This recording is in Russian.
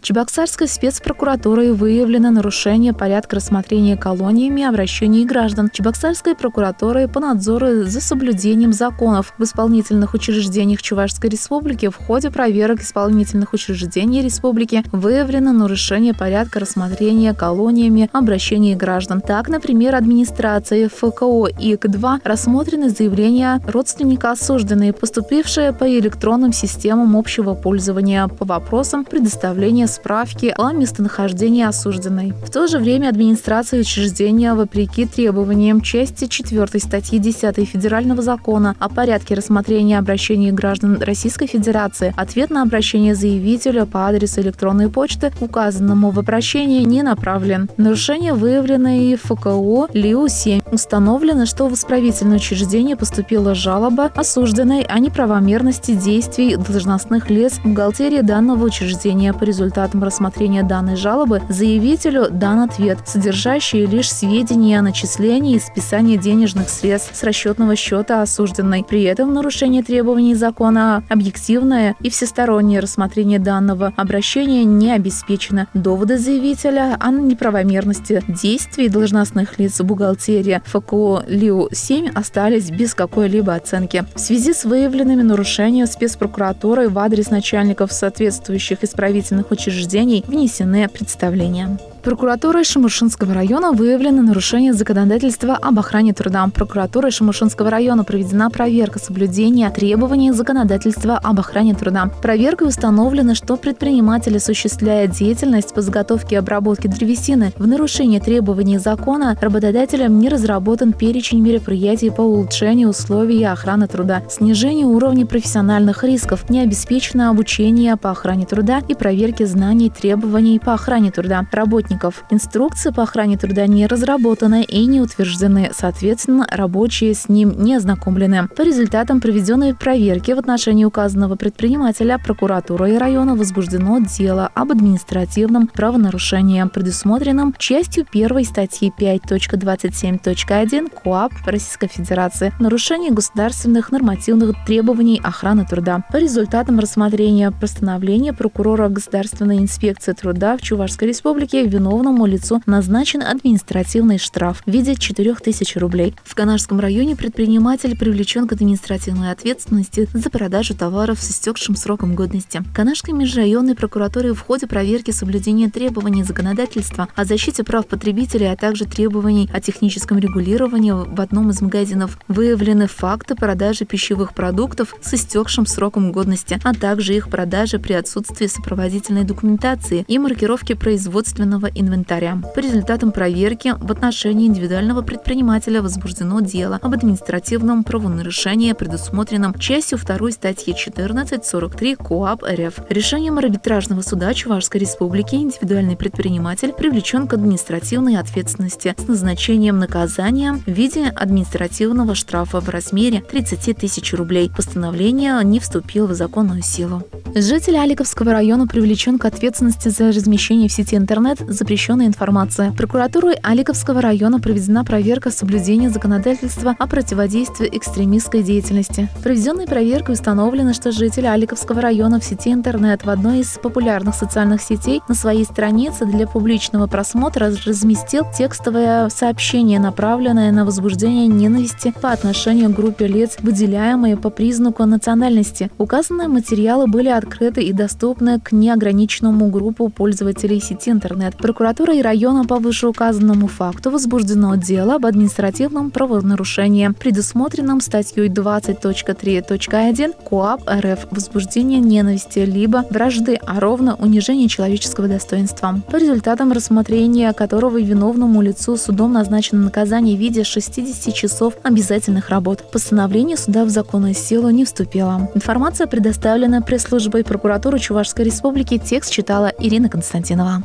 Чебоксарской спецпрокуратурой выявлено нарушение порядка рассмотрения колониями обращений граждан. Чебоксарской прокуратурой по надзору за соблюдением законов в исполнительных учреждениях Чувашской Республики в ходе проверок исполнительных учреждений Республики выявлено нарушение порядка рассмотрения колониями обращений граждан. Так, например, администрацией ФКО ИК-2 рассмотрены заявления родственника осужденной, поступившие по электронным системам общего пользования по вопросам предоставления справки о местонахождении осужденной. В то же время администрация учреждения, вопреки требованиям части 4 статьи 10 Федерального закона о порядке рассмотрения обращений граждан Российской Федерации, ответ на обращение заявителя по адресу электронной почты, указанному в обращении, не направлен. Нарушение выявлено и ФКО ЛИУ-7. Установлено, что в исправительное учреждение поступила жалоба осужденной о неправомерности действий должностных лиц в бухгалтерии данного учреждения. По результатам рассмотрения данной жалобы заявителю дан ответ, содержащий лишь сведения о начислении и списании денежных средств с расчетного счета осужденной. При этом в нарушении требований закона объективное и всестороннее рассмотрение данного обращения не обеспечено. Доводы заявителя о неправомерности действий должностных лиц в бухгалтерии ФКО ЛИУ-7 остались без какой-либо оценки. В связи с выявленными нарушениями спецпрокуратурой в адрес начальников соответствующих исправительных учреждений внесены представления. Прокуратурой Шимушинского района выявлено нарушение законодательства об охране труда. Прокуратурой Шимушинского района проведена проверка соблюдения требований законодательства об охране труда. Проверкой установлено, что предприниматель осуществляет деятельность по заготовке и обработке древесины. В нарушении требований закона работодателем не разработан перечень мероприятий по улучшению условий охраны труда, снижению уровня профессиональных рисков, не обеспечено обучение по охране труда и проверке знаний требований по охране труда работников. Инструкции по охране труда не разработаны и не утверждены, соответственно, рабочие с ним не ознакомлены. По результатам проведенной проверки в отношении указанного предпринимателя прокуратурой района возбуждено дело об административном правонарушении, предусмотренном частью 1 статьи 5.27.1 КоАП Российской Федерации «Нарушение государственных нормативных требований охраны труда». По результатам рассмотрения постановления прокурора Государственной инспекции труда в Чувашской Республике виновному лицу назначен административный штраф в виде 4000 рублей. В Канашском районе предприниматель привлечен к административной ответственности за продажу товаров с истекшим сроком годности. Канашской межрайонной прокуратуре в ходе проверки соблюдения требований законодательства о защите прав потребителей, а также требований о техническом регулировании в одном из магазинов выявлены факты продажи пищевых продуктов с истекшим сроком годности, а также их продажи при отсутствии сопроводительной документации и маркировки производственного инвентаря. По результатам проверки в отношении индивидуального предпринимателя возбуждено дело об административном правонарушении, предусмотренном частью 2 статьи 14.43 КоАП РФ. Решением арбитражного суда Чувашской Республики индивидуальный предприниматель привлечен к административной ответственности с назначением наказания в виде административного штрафа в размере 30 тысяч рублей. Постановление не вступило в законную силу. Житель Аликовского района привлечен к ответственности за размещение в сети интернет запрещенной информации. Прокуратурой Аликовского района проведена проверка соблюдения законодательства о противодействии экстремистской деятельности. Проведенной проверкой установлено, что житель Аликовского района в сети интернет в одной из популярных социальных сетей на своей странице для публичного просмотра разместил текстовое сообщение, направленное на возбуждение ненависти по отношению к группе лиц, выделяемой по признаку национальности. Указанные материалы были открыты и доступны к неограниченному группу пользователей сети интернет. Прокуратурой района по вышеуказанному факту возбуждено дело об административном правонарушении, предусмотренном статьей 20.3.1 КоАП РФ возбуждение ненависти либо вражды, а ровно унижение человеческого достоинства. По результатам рассмотрения которого виновному лицу судом назначено наказание в виде 60 часов обязательных работ. Постановление суда в законную силу не вступило. Информация предоставлена пресс-службой прокуратуры Чувашской Республики. Текст читала Ирина Константинова.